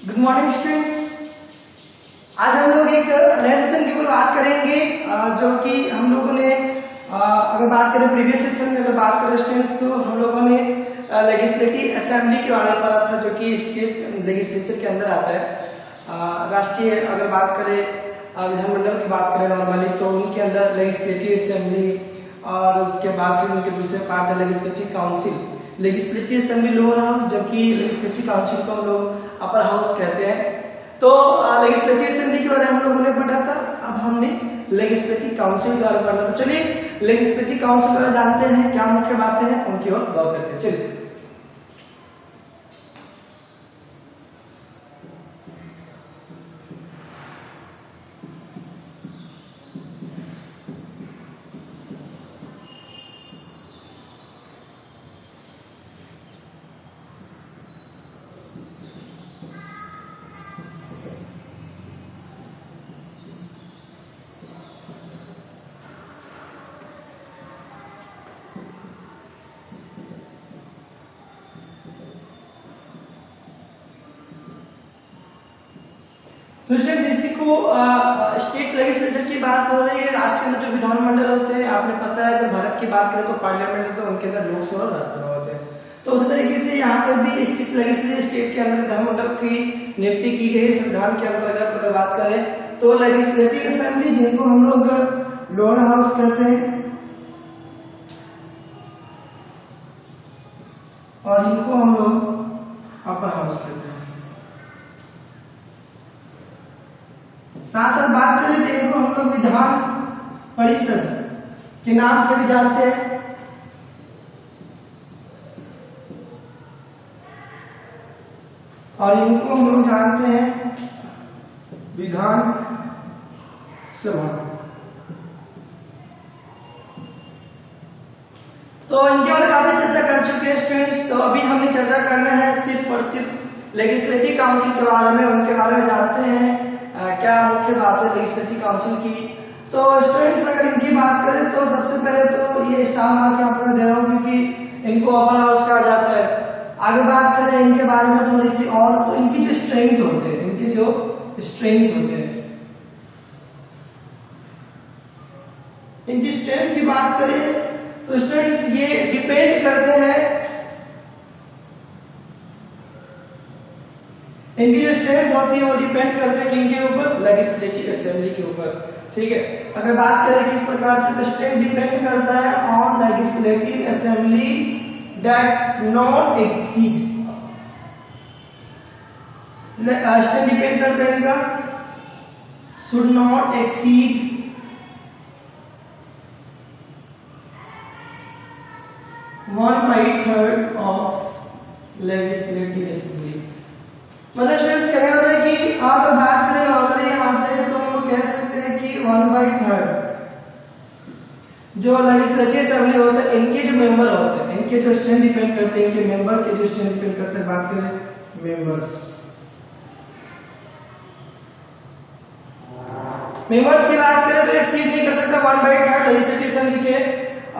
Good morning students. आज हम लोग एक नए सेशन की बात करेंगे जो कि हम लोगों ने अगर बात करें प्रीवियस सेशन में अगर बात करें स्टूडेंट्स तो हम लोगों ने लेजिस्लेटिव असेंबली के बारे में पढ़ा था जो कि स्टेट लेजिस्लेचर के अंदर आता है। राष्ट्रीय अगर बात करें विधानमंडल की बात करें नॉर्मली तो उनके अंदर लेजिस्लेटिव असेंबली और उसके बाद फिर उनके दूसरे पार्ट है legislative council. Legislative assembly lower house जबकि लेजिस्लेटिव काउंसिल को हम लोग अपर हाउस कहते हैं। तो लेजिस्लेटिव असेंबली के बारे में हम लोगों ने पढ़ा था, अब हमने लेजिस्लेटिव काउंसिल के बारे में पढ़ा। तो चलिए लेजिस्लेटिव काउंसिल के बारे में जानते हैं क्या मुख्य बातें हैं उनकी ओर गौर करते हैं। चलिए तो इसी को स्टेट लेजिस्लेचर की बात हो रही है। राष्ट्र के अंदर जो विधानमंडल होते हैं, आपने पता है अगर भारत की बात करें तो पार्लियामेंट है तो उनके अंदर लोकसभा और राज्यसभा होते हैं। तो उस तरीके से यहाँ पर भी स्टेट लेजिस्लेचर स्टेट के अंदर विधानमंडल की नियुक्ति की गई संविधान के अंतर्गत अगर बात करें तो लेजिस्लेटिव असेंबली जिनको हम लोग लोअर हाउस कहते हैं और इनको हम लोग अपर हाउस कहते हैं। साथ साथ बात करें तो इनको हम लोग विधान परिषद के नाम से भी जानते हैं और इनको हम लोग जानते हैं विधान सभा। तो इनके बारे में काफी चर्चा कर चुके हैं स्टूडेंट्स। तो अभी हमने चर्चा करना है सिर्फ और सिर्फ लेजिस्लेटिव काउंसिल के बारे में, उनके बारे में जानते हैं क्या मुख्य बात है लेजिस्लेटिव काउंसिल की। तो स्टूडेंट्स अगर इनकी बात करें तो सबसे पहले तो ये स्टार मार्क यहाँ पर दे रहा हूँ क्योंकि इनको अपर हाउस कहा जाता है। आगे बात करें इनके बारे में थोड़ी सी और तो इनकी जो स्ट्रेंथ होते हैं, इनके जो स्ट्रेंथ होते हैं, इनकी स्ट्रेंथ की बात करें तो स्टूडेंट्स ये डिपेंड करते हैं, इनकी जो स्ट्रेंथ होती है वो डिपेंड करते हैं किनके ऊपर, लेजिस्लेटिव असेंबली के ऊपर। ठीक है, अगर बात करें किस प्रकार से तो स्ट्रेंथ डिपेंड करता है on legislative assembly that not exceed, strength depend करता है इनका should not exceed 1/3 of legislative assembly. मतलब स्टूडेंट्स कहने वाला है कि अगर बात करें नॉर्मली यहाँ पे तो हम लोग कह सकते हैं कि 1/3 जो लेजिस्लेटिव असेंबली होता है इनके जो मेंबर होते हैं, इनके जो स्ट्रेंथ डिपेंड करते हैं, इनके मेंबर के जो स्ट्रेंथ डिपेंड करते हैं। बात करें मेंबर्स की बात करें तो एक्सीड नहीं कर सकता 1/3 लेजिस्लेटिव असेंबली के।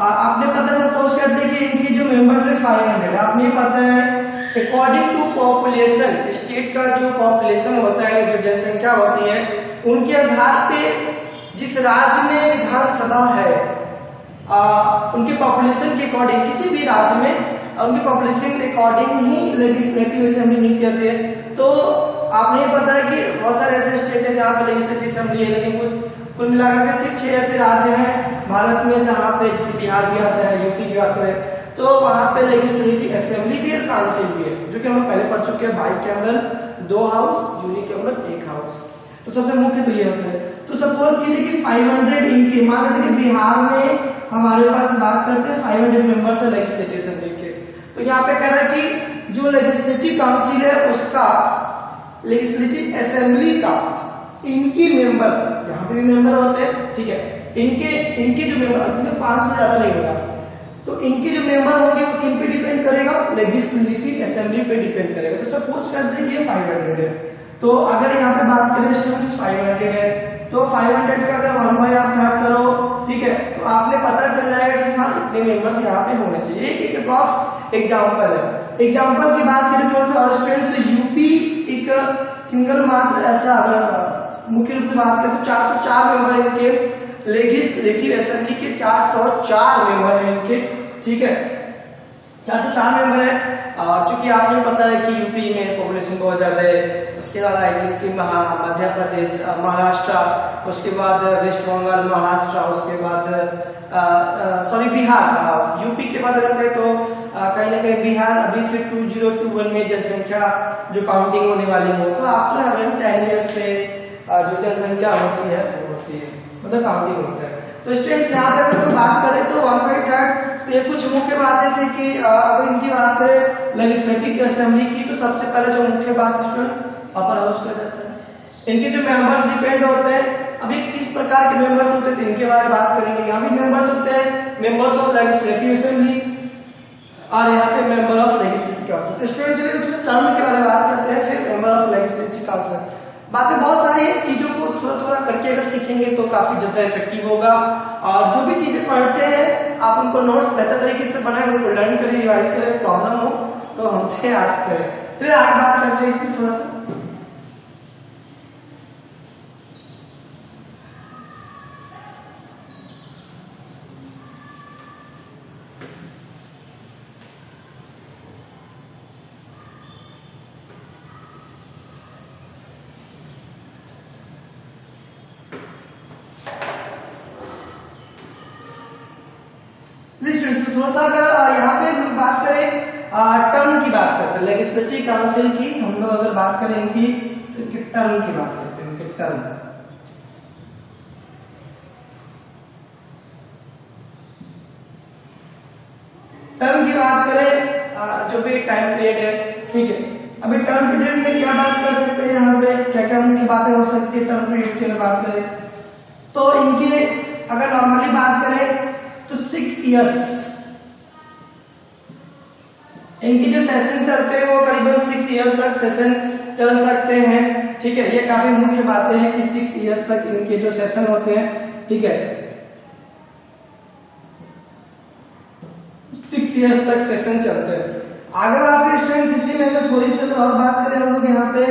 आपने पता सपोज करते कि इनकी जो मेंबर्स है 500। आपने पता है अकॉर्डिंग टू पॉपुलेशन, स्टेट का जो पॉपुलेशन होता है, जो जनसंख्या होती है, उनके आधार पे जिस राज्य में विधानसभा है उनके पॉपुलेशन के अकॉर्डिंग, किसी भी राज्य में उनके पॉपुलेशन के अकॉर्डिंग ही लेजिस्लेटिव असेंबली नियुक्त करते हैं। तो आपने ये पता है कि बहुत सारे ऐसे स्टेट है जहाँ पे लेजिस्लेटिव असेंबली है, लेकिन कुल मिलाकर के सिर्फ 6 ऐसे राज्य हैं भारत में जहाँ पे जैसे बिहार भी आता है, यूपी भी आता है, तो वहां पे लेजिस्लेटिव असेंबली भी और काउंसिल भी है, जो कि हम पहले पढ़ चुके हैं। Bicameral 2 house, unicameral 1 house. तो सबसे मुख्य तो ये होता है। तो सपोज कीजिए कि 500 इनके, मान लेते कि बिहार में हमारे पास बात करते हैं 500 मेंबर्स है लेजिस्लेटिव असेंबली के। तो यहाँ पे कह रहा है कि जो लेजिस्लेटिव काउंसिल है उसका, लेजिस्लेटिव असेंबली का, इनकी मेंबर, यहाँ पे भी मेंबर होते हैं, ठीक है, इनके जो मेंबर 500 से ज्यादा नहीं होगा, तो इनके जो मेंबर होंगे वो किन पे डिपेंड करेगा, लेजिस्लेटिव असेंबली पे डिपेंड करेगा। तो सपोज करते हैं कि ये 500 है, तो अगर यहाँ पे बात करें स्टूडेंट्स 500 है तो 500 का अगर 1/3 करो, ठीक है, तो आपने पता चल जाएगा कि हाँ इतने मेंबर्स यहाँ पे होने चाहिए। एक अप्रॉक्स एग्जांपल है। एग्जांपल की बात करें थोड़ा सा और स्टूडेंट्स, यूपी एक सिंगल मात्र ऐसा अगर मुख्य रूप से बात करें तो 404 मेंबर इनके लेजिस्लेटिव असेंबली के 404 मेंबर हैं इनके, ठीक है 404 मेंबर है। और चूंकि आपने पता है कि यूपी में पॉपुलेशन बहुत ज्यादा है, उसके बाद आई थिंक कि मध्य प्रदेश, महाराष्ट्र, उसके बाद वेस्ट बंगाल, महाराष्ट्र, उसके बाद सॉरी बिहार, यूपी के बाद अगर कहें तो कहीं ना कहीं बिहार अभी फिर 2021 में जनसंख्या जो काउंटिंग होने वाली हो, तो आफ्टर 10 ईयर्स पे जो जनसंख्या होती है वो होती है, मतलब काउंटिंग होता है। तो स्टूडेंट्स यहाँ पे अगर बात करें तो 1/3 तो ये कुछ मुख्य बातें थी कि अगर इनकी बात करें लेजिस्लेटिव असेंबली की, तो सबसे पहले जो मुख्य बात स्टूडेंट अपर हाउस का जाता है। इनके जो मेंबर्स डिपेंड होते हैं, अभी किस प्रकार के मेंबर्स होते हैं इनके बारे में बात करेंगे। यहाँ भी मेंबर्स होते हैं, मेंबर्स ऑफ लेजिस्लेटिव असेंबली, और यहाँ पे मेंबर ऑफ लेजिस्लेटिव काउंसिल। तो स्टूडेंट चलिए तो टर्म के बारे में बात करते हैं, फिर मेंबर ऑफ लेजिस्लेटिव काउंसिल। बातें बहुत सारी हैं, चीजों को थोड़ा थोड़ा करके अगर सीखेंगे तो काफी ज्यादा इफेक्टिव होगा। और जो भी चीजें पढ़ते हैं आप उनको नोट्स बेहतर तरीके से बनाएं, उनको लर्न करें, रिवाइज करें, प्रॉब्लम हो तो हमसे आस्क करें। चलिए आगे बात करते हैं इसमें थोड़ा सा। थोड़ा सा अगर यहाँ पे बात करें टर्म की बात करते हैं लेजिस्लेटिव काउंसिल की, हम लोग अगर बात करें इनकी तो इनके टर्म की बात करते हैं, इनके टर्म की बात करें जो भी टाइम पीरियड है, ठीक है। अभी टर्म पीरियड में क्या बात कर सकते हैं, यहाँ पे क्या क्या मुख्य बातें हो सकती है टर्म पीरियड की बात करें तो इनके अगर नॉर्मली बात करें तो 6 इयर्स इनकी जो सेशन चलते हैं वो करीबन 6 ईयर तक सेशन चल सकते हैं, ठीक है। ये काफी मुख्य बातें हैं कि 6 ईयर तक इनके जो सेशन होते हैं, ठीक है 6 ईयर्स तक सेशन चलते हैं। आगे बात करें स्टूडेंट्स इसी में जो थोड़ी सी और बात करें हम लोग यहाँ पे,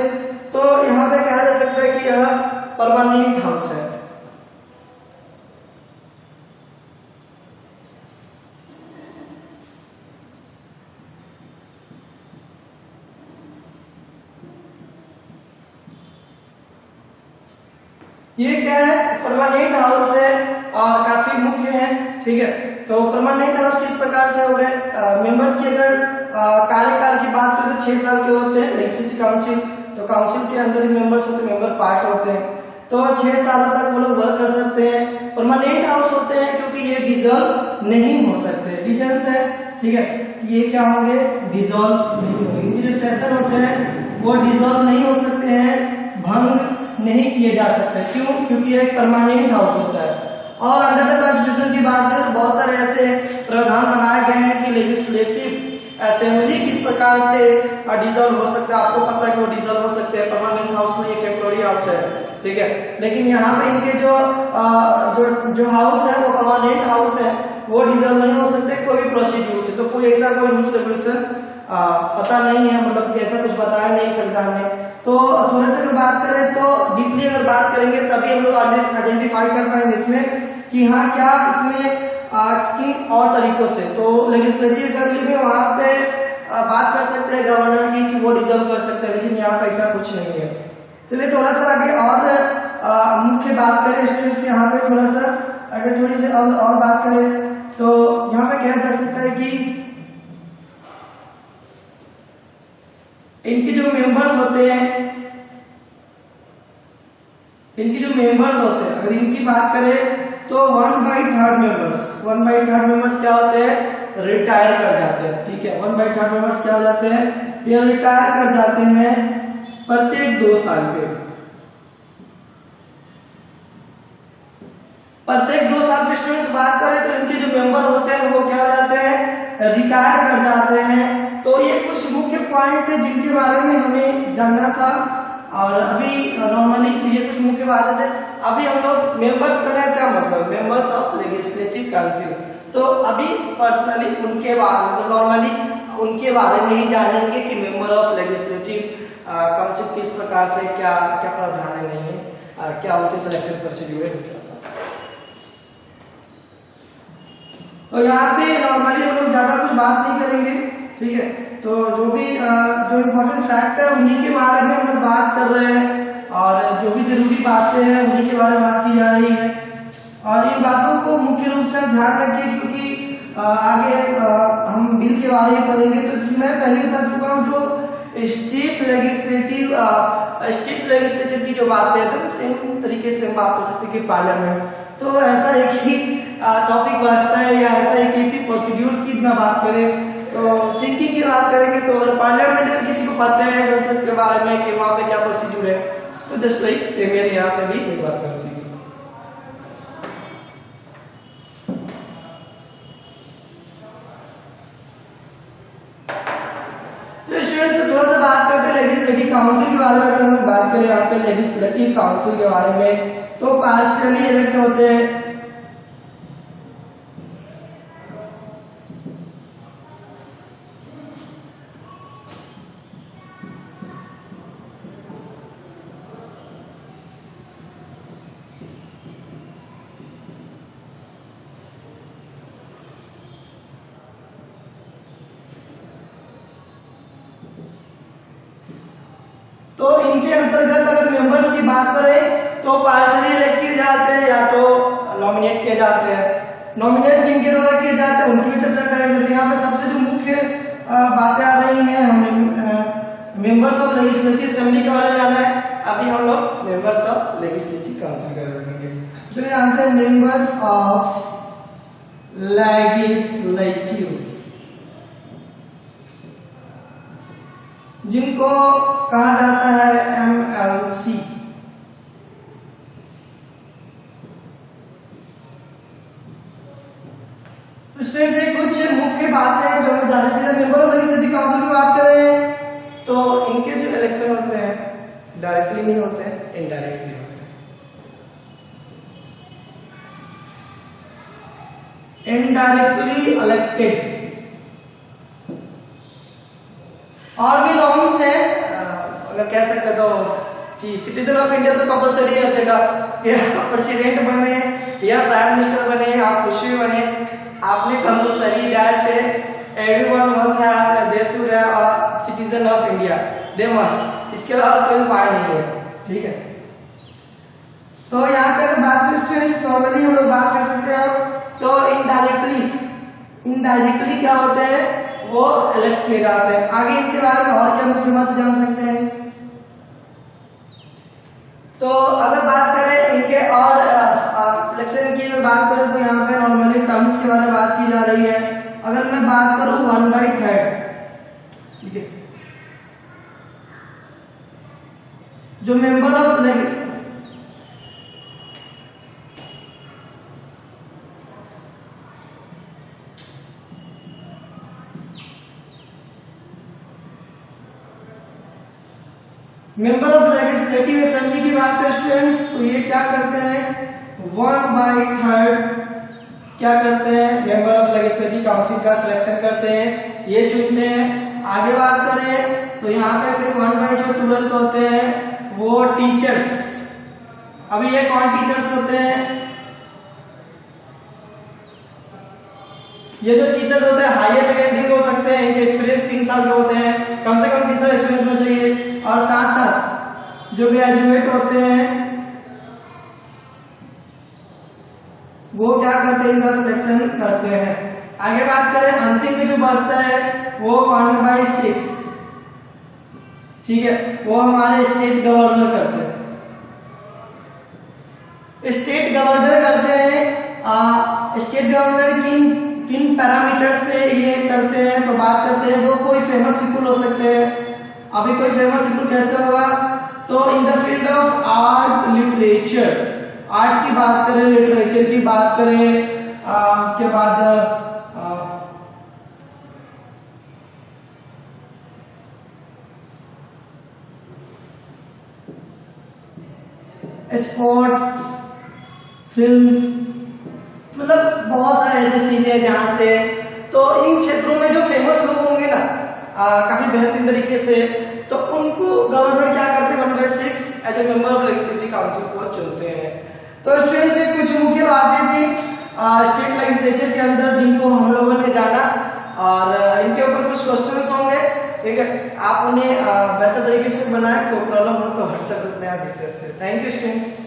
तो यहाँ पे कहा जा सकता है कि यह परमानेंट हाउस है। ये क्या है, परमानेंट हाउस है और काफी मुख्य है, ठीक है। तो परमानेंट हाउस किस प्रकार से हो गए, मेंबर्स की अगर कार्यकाल की बात करें तो 6 साल के होते हैं लेजिस्लेटिव काउंसिल, तो काउंसिल के अंदर ही मेंबर्स होते हैं, मेंबर पार्ट होते हैं, तो 6 साल तक वो लोग वर्क कर सकते हैं। परमानेंट हाउस होते हैं क्योंकि ये डिसॉल्व नहीं हो सकते, डिजेंस है, ठीक है। ये क्या होंगे, डिसॉल्व नहीं होंगे, इनके जो सेशन होते हैं वो डिसॉल्व नहीं हो सकते हैं, भंग नहीं किए जा सकते। क्यों, क्योंकि एक परमानेंट हाउस होता है। और अंडर द कॉन्स्टिट्यूशन की बात करें तो बहुत सारे ऐसे प्रावधान बनाए गए हैं कि लेजिस्लेटिव असेंबली किस प्रकार से डिसॉल्व हो सकता है। आपको पता है कि वो डिसॉल्व हो सकते हैं, परमानेंट हाउस में ये टेम्पोररी हाउस है, ठीक है। लेकिन यहाँ पे इनके जो हाउस है वो परमानेंट हाउस है, वो डिसॉल्व नहीं हो सकते कोई भी प्रोसीड्यूर से। तो कोई ऐसा कोई रूल्स रेगुलेशन पता नहीं है, मतलब कि ऐसा कुछ बताया नहीं संविधान ने। तो थोड़ा सा अगर बात करें तो डीपली अगर बात करेंगे तभी हम लोग आइडेंटिफाई कर पाएंगे इसमें कि हाँ क्या इसमें किन और तरीकों से। तो लेजिस्लेटिव असेंबली में वहां पे बात कर सकते हैं गवर्नर की कि वो डिसॉल्व कर सकते हैं, लेकिन यहाँ पे ऐसा कुछ नहीं है। चलिए थोड़ा सा आगे और मुख्य बात करें स्टूडेंट्स, यहाँ पे थोड़ा सा अगर थोड़ी सी और बात करें तो यहाँ पे कहा जा सकता है कि इनके जो मेंबर्स होते हैं, अगर इनकी बात करें तो 1/3 मेंबर्स क्या होते हैं, रिटायर कर जाते हैं, ठीक है। 1/3 मेंबर्स क्या हो जाते हैं, ये रिटायर कर जाते हैं प्रत्येक 2 साल पे। प्रत्येक 2 साल पे स्टूडेंट्स बात करें तो इनके जो मेंबर होते हैं वो क्या हो जाते हैं, रिटायर कर जाते हैं। तो ये कुछ मुख्य पॉइंट है जिनके बारे में हमें जानना था, और अभी नॉर्मली ये कुछ मुख्य बातें थे। अभी हम लोग मेंबर्स का क्या मतलब, मेंबर्स ऑफ लेजिस्लेटिव काउंसिल, तो अभी पर्सनली उनके बारे में नॉर्मली उनके के बारे में ही जानेंगे कि मेंबर ऑफ लेजिस्लेटिव काउंसिल किस प्रकार से क्या क्या प्रावधान है, नहीं है, क्या उनके सिलेक्शन प्रोसीड्यूर है। तो यहाँ पे नॉर्मली हम लोग ज्यादा कुछ बात नहीं करेंगे, ठीक है। तो जो भी जो इम्पोर्टेंट फैक्ट है उन्हीं के बारे में हम लोग बात कर रहे हैं, और जो भी जरूरी बातें हैं उन्हीं के बारे में बात की जा रही है। और इन बातों को मुख्य रूप से ध्यान रखिए, क्योंकि आगे हम बिल के बारे में पढ़ेंगे। तो मैं पहले बता चुका हूँ, जो स्टेट लेजिस्लेचर की जो बात है तो सेम तरीके से हम बात कर सकते हैं कि पार्लियामेंट, तो ऐसा एक ही टॉपिक बचता है, या ऐसा एक इसी प्रोसीड्यूर की ना बात करें। तो थिंकिंग की बात करेंगे तो अगर पार्लियामेंट में किसी को पता है संसद के बारे में कि वहां पे क्या प्रोसीड्यूर है, तो जस्ट लाइक सेम यहाँ पे भी एक बात कर दी। थोड़ा सा बात करते हैं लेजिस्लेटिव काउंसिल के बारे में। अगर हम बात करें यहाँ पे लेजिस्लेटिव काउंसिल के बारे में, तो पार्शियली इलेक्ट होते हैं। तो इनके अंतर्गत अगर मेंबर्स की बात करें तो पार्शियली इलेक्ट किए जाते हैं, या तो नॉमिनेट किए जाते हैं। नॉमिनेट जिनके द्वारा किए जाते हैं उनकी भी चर्चा करेंगे। तो यहाँ पे सबसे जो मुख्य बातें आ रही हैं, हमें मेंबर्स ऑफ लेजिस्लेटिव असेंबली के बारे में जाना है। अभी हम लोग मेंबर्स ऑफ लेजिस्लेटिव काउंसिल के बारे में जानेंगे। तो जानते हैं मेंबर्स ऑफ लेजिस्लेटिव, जिनको कहा जाता है MLC। तो स्टूडेंट्स ये कुछ मुख्य बातें जो हमें जाननी चाहिए। मेंबर ऑफ लेजिस्लेटिव काउंसिल की बात करें तो इनके जो इलेक्शन होते हैं डायरेक्टली नहीं होते हैं, इनडायरेक्टली होते हैं। इनडायरेक्टली इलेक्टेड और भी नॉर्म्स है, अगर कह सकते तो कि सिटीजन ऑफ इंडिया तो कंपलसरी है हर जगह, या प्रेसिडेंट बने या प्राइम मिनिस्टर बने, आप कुछ भी बने, आपने compulsory that everyone must have they should have a citizen of India, they must, इसके अलावा कोई उपाय नहीं है, ठीक है। तो यहाँ पे अगर बात करें स्टूडेंट्स, नॉर्मली हम लोग बात कर सकते हैं। तो इनडायरेक्टली क्या होते हैं, वो इलेक्ट किए जाते हैं। आगे इनके बारे में और क्या मुख्य बात जान सकते हैं। तो अगर बात करें इनके और इलेक्शन की अगर बात करें तो यहाँ पे नॉर्मली टर्म्स के बारे में बात की जा रही है। अगर मैं बात करूं 1/3, ठीक है, जो member of member of legislative assembly की बात करें स्टूडेंट्स, तो ये क्या करते हैं, 1/3 क्या करते हैं, मेंबर ऑफ लेजिस्लेटिव काउंसिल का सिलेक्शन करते हैं, ये चुनते हैं। आगे बात करें तो यहाँ पे फिर 1/12 होते हैं वो टीचर्स। अभी ये कौन टीचर्स होते हैं, ये जो टीचर्स होते हैं हायर सेकेंडरी हो सकते हैं, इनके एक्सपीरियंस 3 साल के होते हैं, कम से कम 3 साल एक्सपीरियंस होना चाहिए। और साथ साथ जो ग्रेजुएट होते हैं वो क्या करते हैं, इनका सिलेक्शन करते हैं। आगे बात करें अंतिम में जो बचता है वो 1/6, ठीक है, वो हमारे स्टेट गवर्नर करते हैं। स्टेट गवर्नर करते हैं, स्टेट गवर्नर किन पैरामीटर्स पे ये करते हैं, तो बात करते हैं वो कोई फेमस पीपल हो सकते हैं। अभी कोई फेमस पीपल कैसे होगा, तो in the field of art literature, art की बात करें, लिटरेचर की बात करें, उसके बाद स्पोर्ट्स, फिल्म, मतलब बहुत सारे ऐसी चीजें हैं जहां से, तो इन क्षेत्रों में जो फेमस लोग होंगे ना काफी बेहतरीन तरीके से, तो उनको गवर्नमेंट क्या करते हैं 1/6 as a member of legislative council को चुनते हैं। तो स्टूडेंट्स ये कुछ मुख्य बातें थी स्टेट लेजिस्लेचर के अंदर जिनको हम लोगों ने जाना, और इनके ऊपर कुछ क्वेश्चंस होंगे, ठीक है, आप उन्हें बेहतर तरीके से बनाएं, तो प्रॉब्लम हो तो व्हाट्सएप ग्रुप में आप डिस्कस करें। Thank you students.